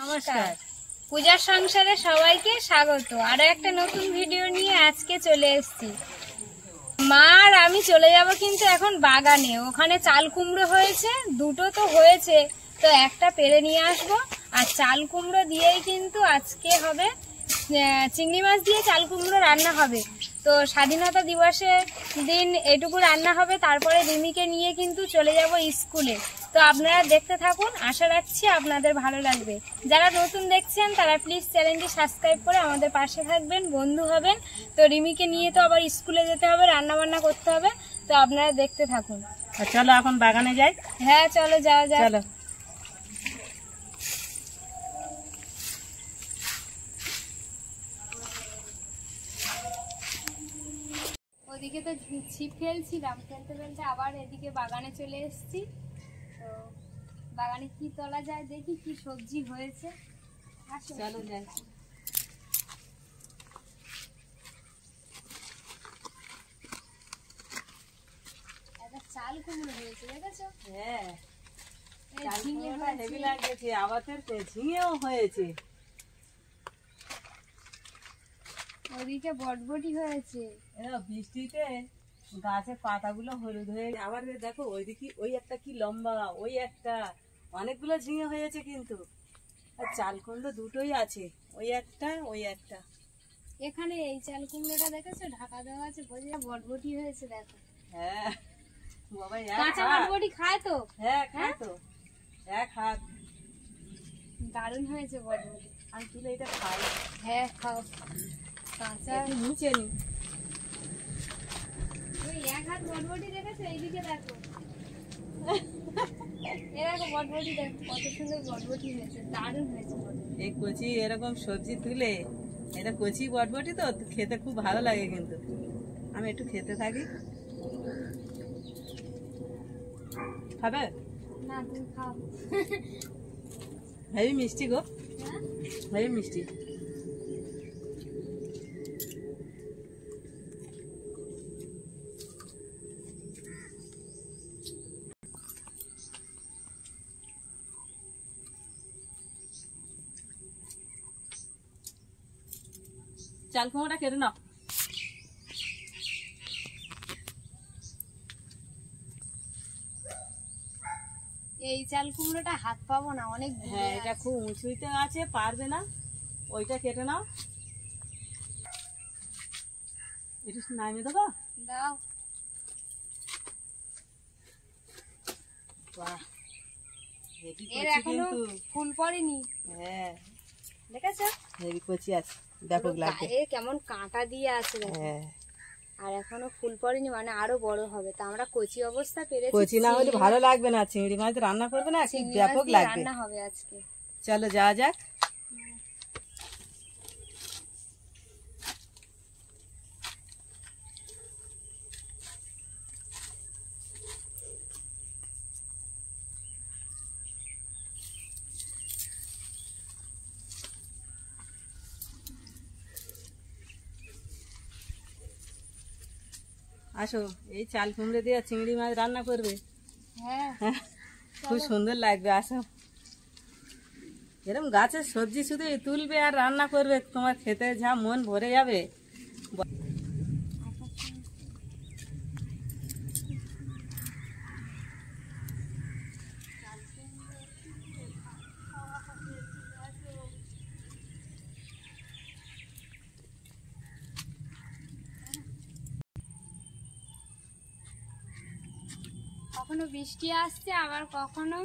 নমস্কার। পূজার সংসারে সবাইকে স্বাগত। আরো একটা নতুন ভিডিও নিয়ে আজকে চলে এসেছি। মা আর আমি চলে যাব কিন্তু এখন বাগানে। ওখানে চাল কুমড়ো হয়েছে, দুটো তো হয়েছে, তো একটা পেরে নিয়ে আসবো। আর চাল কুমড়ো দিয়েই কিন্তু আজকে হবে চিংড়ি মাছ দিয়ে চাল কুমড়ো রান্না হবে। তো স্বাধীনতা দিবসের দিন এটুকু রান্না হবে, তারপরে রিমিকে নিয়ে কিন্তু চলে যাব স্কুলে। তো আপনারা দেখতে থাকুন, আশা রাখছি আপনাদের ভালো লাগবে। যারা নতুন দেখছেন তারা প্লিজ চ্যানেলটি সাবস্ক্রাইব করে আমাদের পাশে থাকবেন, বন্ধু হবেন। তো রিমিকে নিয়ে তো আবার স্কুলে যেতে হবে, রান্না বান্না করতে হবে, তো আপনারা দেখতে থাকুন। চলো এখন বাগানে যাই। হ্যাঁ চলো, যাওয়া যাক। চলো। ওদিকে তো ছিপ ফেলছিলাম, ফেলতে ফেলতে আবার এদিকে বাগানে চলে এসেছি। তো বাগানে কি তোলা যায় দেখি, কি সবজি হয়েছে। চলো যাই। একটা চাল কুমড়ো হয়েছে, দেখেছো? হ্যাঁ, এই ঝিঙে হেভি লাগছে, আবার ঝিঙেও হয়েছে। ওদিকে বটবটি হয়েছে। বৃষ্টিতে গাছের পাতাগুলো হলুদ হয়ে, আবার দেখো ওইদিকে ওই একটা কি লম্বা, ওই একটা, অনেকগুলো ঝিঙে হয়েছে কিন্তু। আর চাল কুমড়ো দুটোই আছে, ওই একটা ওই একটা। এখানে এই চাল কুমড়োটা দেখেছো, ঢাকা দেওয়া আছে, বোঝা বটবটি হয়েছে। দেখো, হ্যাঁ বাবা, কাঁচা বটবটি খায় তো? হ্যাঁ খায় তো, এক হাত। দারুণ হয়েছে বটবটি। আমি তুলে এটা খাই। হ্যাঁ খাও, কাঁচা নিচে নি। ওই এক হাত বটবটি দেখেছো? এইদিকে দেখো, এরকম বটবটি দেখো, কত সুন্দর বটবটি হয়েছে, দারুণ হয়েছে বটবটি। এই কচি এরকম সবজি তুলে, এটা কচি বটবটি তো খেতে খুব ভালো লাগে কিন্তু। আমি একটু খেতে থাকি। খাবে? না তুমি খাও। হেবি মিষ্টি গো, হ্যাঁ? হেবি মিষ্টি। চাল কুমড়োটা কেটে নাও। এই চাল কুমড়োটা হাত পাবো না, অনেক দূরে হ্যাঁ, এটা আছে। খুব উঁচুতে আছে, পারবে না। ওইটা কেটে নাও। একটু নামিয়ে দেবো। দাও। বাহ, হেভি এর কচি এখনো কিন্তু। ফুল পড়েনি, হ্যাঁ, দেখেছো? হেভি কচি আছে, ব্যাপক লাগবে। গায়ে কেমন কাঁটা দিয়ে আছে দেখো। হ্যাঁ, আর এখনো ফুল পড়েনি, মানে আরো বড় হবে। তা আমরা কচি অবস্থা পেরেছি। কচি না হলে ভালো লাগবে না। চিংড়ি মাছ রান্না করবে না, কি চিংড়ি মাছ ব্যাপক দিয়ে লাগবে। রান্না হবে আজকে। চলো যাওয়া যাক। আসো, এই চাল কুমড়ো দিয়ে চিংড়ি মাছ রান্না করবে। হ্যাঁ, খুব সুন্দর লাগবে। আসো, এরকম গাছের সবজি শুধু তুলবে আর রান্না করবে, তোমার খেতে যা মন ভরে যাবে। কখনো বৃষ্টি আসছে, আবার কখনো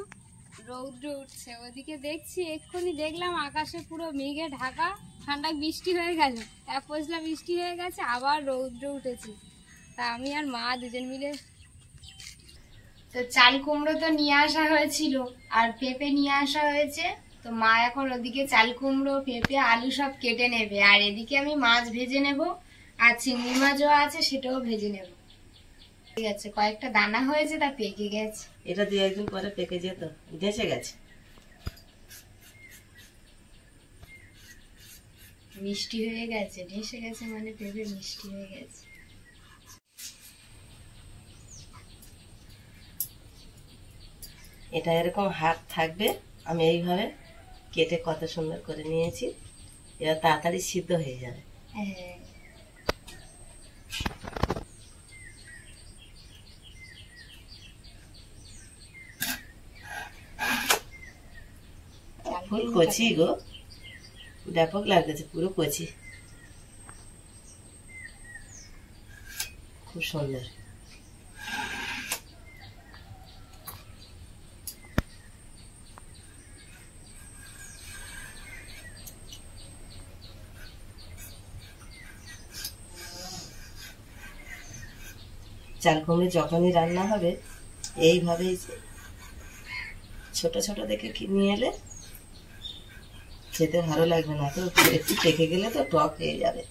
রৌদ্র উঠছে। ওদিকে দেখছি, এক্ষুনি দেখলাম আকাশে পুরো মেঘে ঢাকা, ঠান্ডা বৃষ্টি হয়ে গেল, এক পশলা বৃষ্টি হয়ে গেছে, আবার রৌদ্র উঠেছে। তা আমি আর মা দুজন মিলে, তো চাল কুমড়ো তো নিয়ে আসা হয়েছিল, আর পেঁপে নিয়ে আসা হয়েছে। তো মা এখন ওদিকে চাল কুমড়ো, পেঁপে, আলু সব কেটে নেবে, আর এদিকে আমি মাছ ভেজে নেব, আর চিংড়ি মাছও আছে, সেটাও ভেজে নেব। ঠিক আছে, কয়েকটা দানা হয়েছে, তা পেকে গেছে। এটা দিয়ে একদিন পরে পেকে যেত, ভেসে গেছে। মিষ্টি হয়ে গেছে, ভেসে গেছে মানে পেঁপে মিষ্টি হয়ে গেছে। এটা এরকম হাত থাকবে, আমি এইভাবে কেটে কত সুন্দর করে নিয়েছি। এবার তাড়াতাড়ি সিদ্ধ হয়ে যাবে। হ্যাঁ, ফুল কচি গো, ব্যাপক লাগছে, পুরো কচি, খুব সুন্দর। চাল কুমড়ো যখনই রান্না হবে এইভাবেই ছোট ছোট দেখে নিয়ে এলে খেতে ভালো লাগবে না, তো একটু পেকে গেলে তো টক হয়ে যাবে।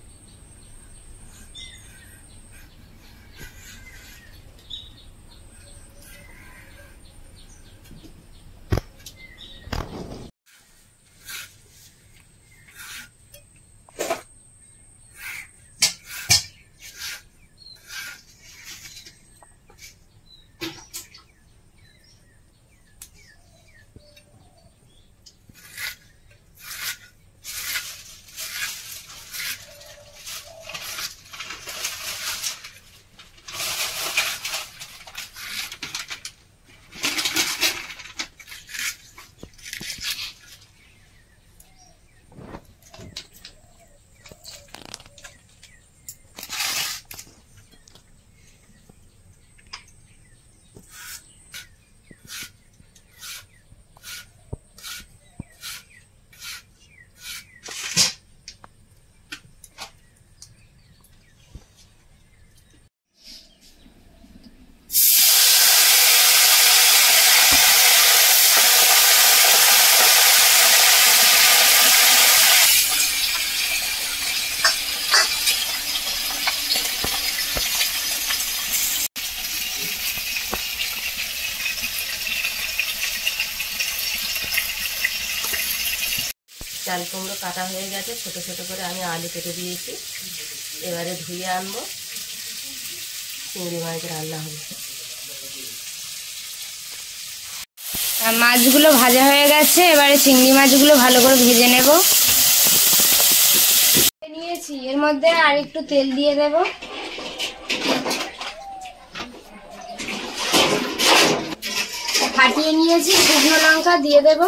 চাল কুমড়ো কাটা হয়ে গেছে, ছোট ছোট করে আমি আলু কেটে দিয়েছি। এবারে ধুয়ে আনবো, চিংড়ি মাছ রান্না হবে। আর মাছগুলো ভাজা হয়ে গেছে, এবারে চিংড়ি মাছগুলো ভালো করে ভেজে নেব। নিয়েছি, এর মধ্যে আর একটু তেল দিয়ে দেব। ফাটিয়ে নিয়েছি, শুকনো লঙ্কা দিয়ে দেব,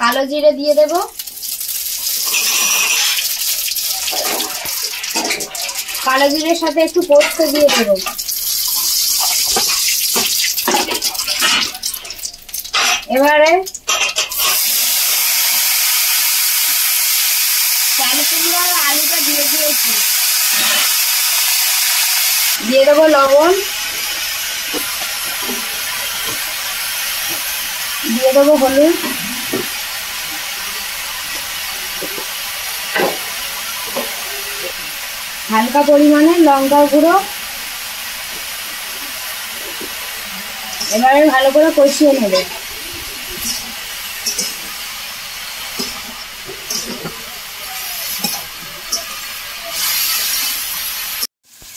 কালো জিরে দিয়ে দেব, কালো জিরের সাথে একটু পোস্ত দিয়ে দেব। এবারে চাল কুমড়ো আর আলুটা দিয়ে দিয়েছি, দিয়ে দেবো লবণ, দিয়ে দেবো হলুদ, হালকা পরিমাণে লঙ্কা গুঁড়ো। এবারে ভালো করে কষিয়ে নেব।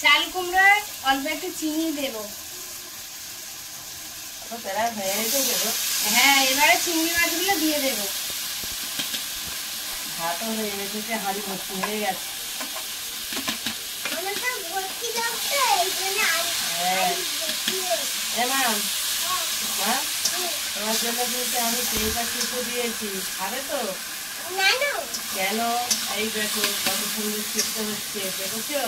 চাল কুমড়োয় অল্প একটু চিনি দেব। হ্যাঁ, এবারে চিংড়ি মাছগুলো দিয়ে দেব। ভাতও হয়ে গেছে, হাঁড়ি ভর্তি হয়ে গেছে। তোমার জন্য কিন্তু আমি তেলটা শুকো দিয়েছি, খাবে তো? কেন? এই দেখো কত সুন্দর সিদ্ধ হচ্ছে, দেখেছো?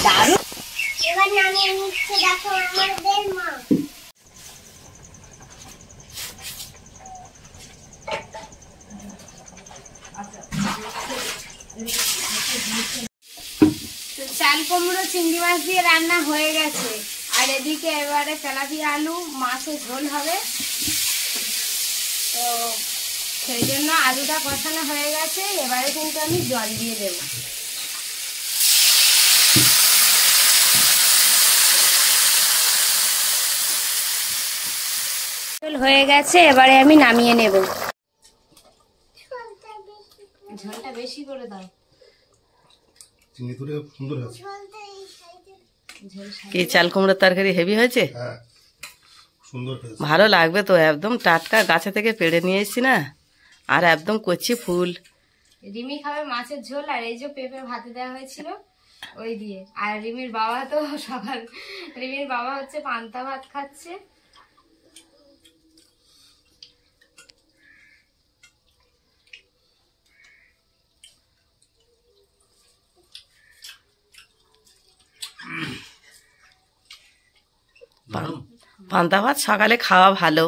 দারুণ। এবার নামিয়ে নিচ্ছে, দেখো আমাদের মা। চাল কুমড়ো চিংড়ি মাছ দিয়ে রান্না হয়ে গেছে, আর এদিকে এবারে তেলাপিয়া আলু মাছের ঝোল হবে। তো সেই জন্য আলুটা কষানো হয়ে গেছে, এবারে কিন্তু আমি জল দিয়ে দেব। হয়ে গেছে, এবারে আমি নামিয়ে নেব। ঝোলটা বেশি করে দাও। কি চাল কুমড়োর তরকারি হেভি হয়েছে? ভালো লাগবে তো, একদম টাটকা গাছে থেকে পেড়ে নিয়ে এসেছি না, আর একদম কচি ফুল। রিমি খাবে মাছের ঝোল, আর এই যে পেঁপে ভাতে দেওয়া হয়েছিল ওই দিয়ে। আর রিমির বাবা তো রিমির বাবা হচ্ছে পান্তা ভাত খাচ্ছে। পান্তা ভাত সকালে খাওয়া ভালো,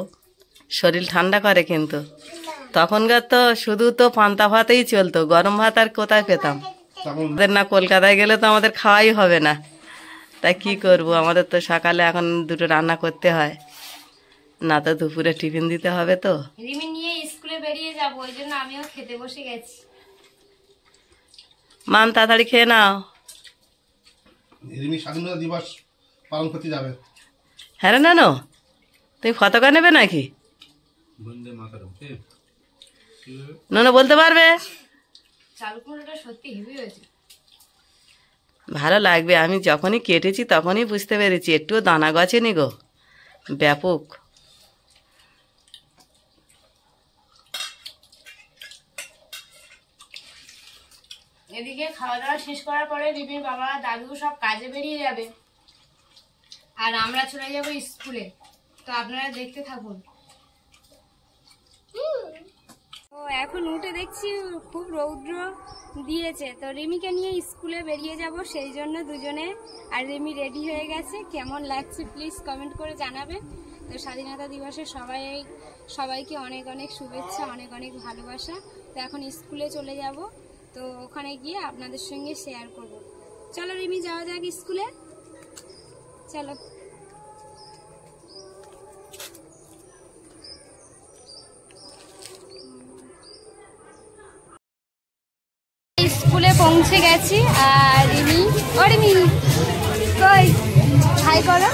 শরীর ঠান্ডা করে, কিন্তু তখনকার তো শুধু তো পান্তা ভাতেই চলতো, গরম ভাত আর কোথায় পেতাম। আমাদের না কলকাতায় গেলে তো আমাদের খাওয়াই হবে না, তাই কি করব, আমাদের তো সকালে এখন দুটো রান্না করতে হয়, না তো দুপুরে টিফিন দিতে হবে। তো রিমি নিয়ে স্কুলে বেরিয়ে যাব, ওই জন্য আমিও খেতে বসে গেছি। মান তাড়াতাড়ি খেয়ে নাও। রিমি স্বাধীনতা দিবস পালন করতে যাবে। হ্যাঁ রে নানো, তুমি পতাকা নেবে নাকি? নানো বলতে পারবে? চাল কুমড়োটা সত্যি হেভি হয়েছে। ভালো লাগবে, আমি যখনই কেটেছি তখনই বুঝতে পেরেছি একটুও দানা গছেনি গো, ব্যাপক। এদিকে খাওয়া দাওয়া শেষ করার পরে রিমির বাবা দাদু সব কাজে বেরিয়ে যাবে, আর আমরা চলে যাব স্কুলে। তো আপনারা দেখতে থাকুন। তো এখন উঠে দেখছি খুব রৌদ্র দিয়েছে, তো রিমিকে নিয়ে স্কুলে বেরিয়ে যাব, সেই জন্য দুজনে। আর রিমি রেডি হয়ে গেছে, কেমন লাগছে প্লিজ কমেন্ট করে জানাবে। তো স্বাধীনতা দিবসে সবাইকে অনেক অনেক শুভেচ্ছা, অনেক অনেক ভালোবাসা। তো এখন স্কুলে চলে যাব, তো ওখানে গিয়ে আপনাদের সঙ্গে শেয়ার করব। চলো রিমি, যাওয়া যাক স্কুলে, চলো। স্কুলে পৌঁছে গেছি, আর রিমি কই হাই করো।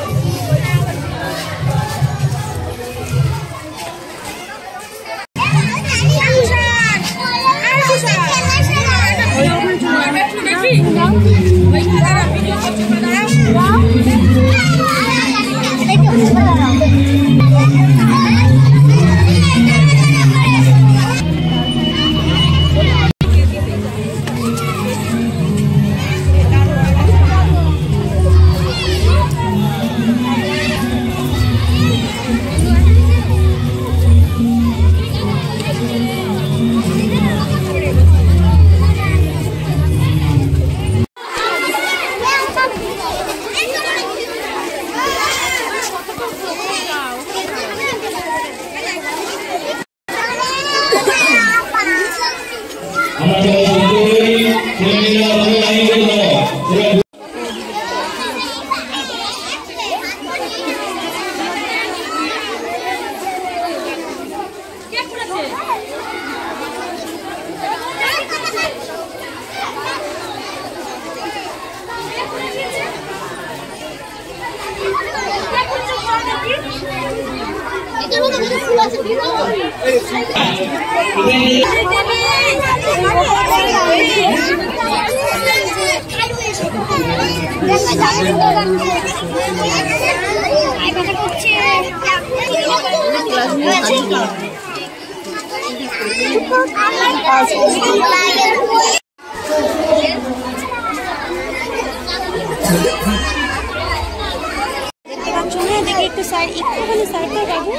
একটু সাইড একটুখানি সাইড করে বাবু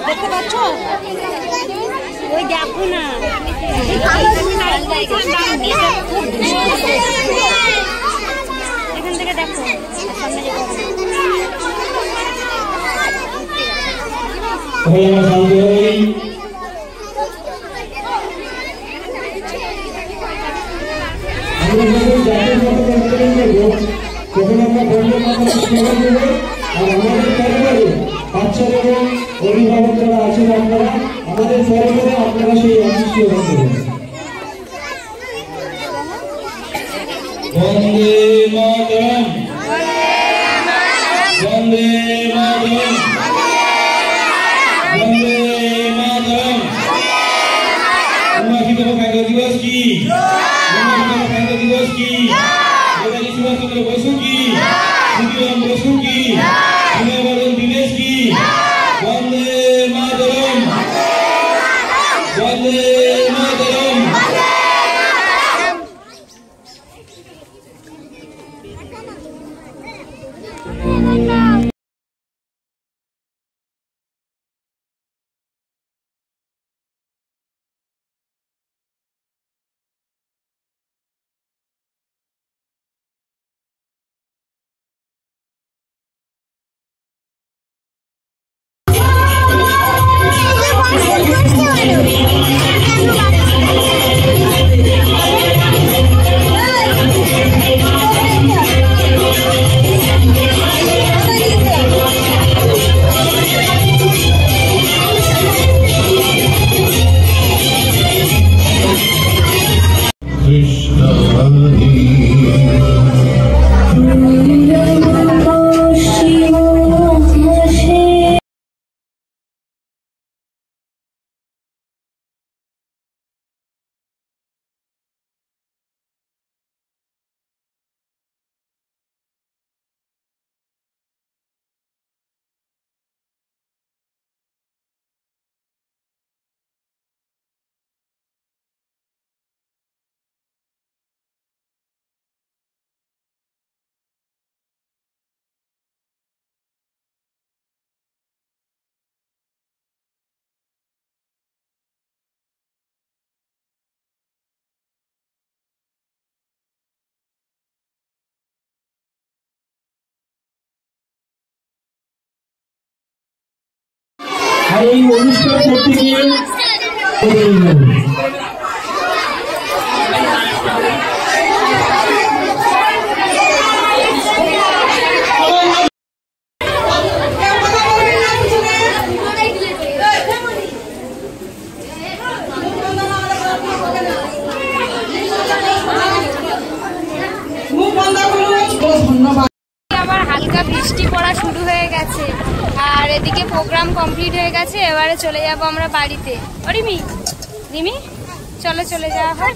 দেখতে পাচ্ছ ওই দেখো না এখান থেকে দেখো সামনে অভিভাবকরা আছেন আপনারা আমাদের পরিবারে আপনারা সেই অদৃশ্য হতে বন্দে মাতরম বন্দে মাতরম বন্দে মাতরম। উন্নতিতম খাদ্য দিবস কি? উন্নতিতম খাদ্য দিবস কি? নেতাজি সুভাষচন্দ্র বসু কি? ক্ষুদিরাম বসু কি? বিনয়বর্ধন দীনেশ কি? বন্দে মাতরম বন্দে মাতরম। আর এই অনুষ্ঠান করতে গিয়ে আবার হালকা বৃষ্টি পড়া শুরু হয়ে গেছে আর এদিকে প্রোগ্রাম কমপ্লিট হয়ে গেছে। এবারে চলে যাব আমরা বাড়িতে। রিমি চলো চলে যাওয়া হয়।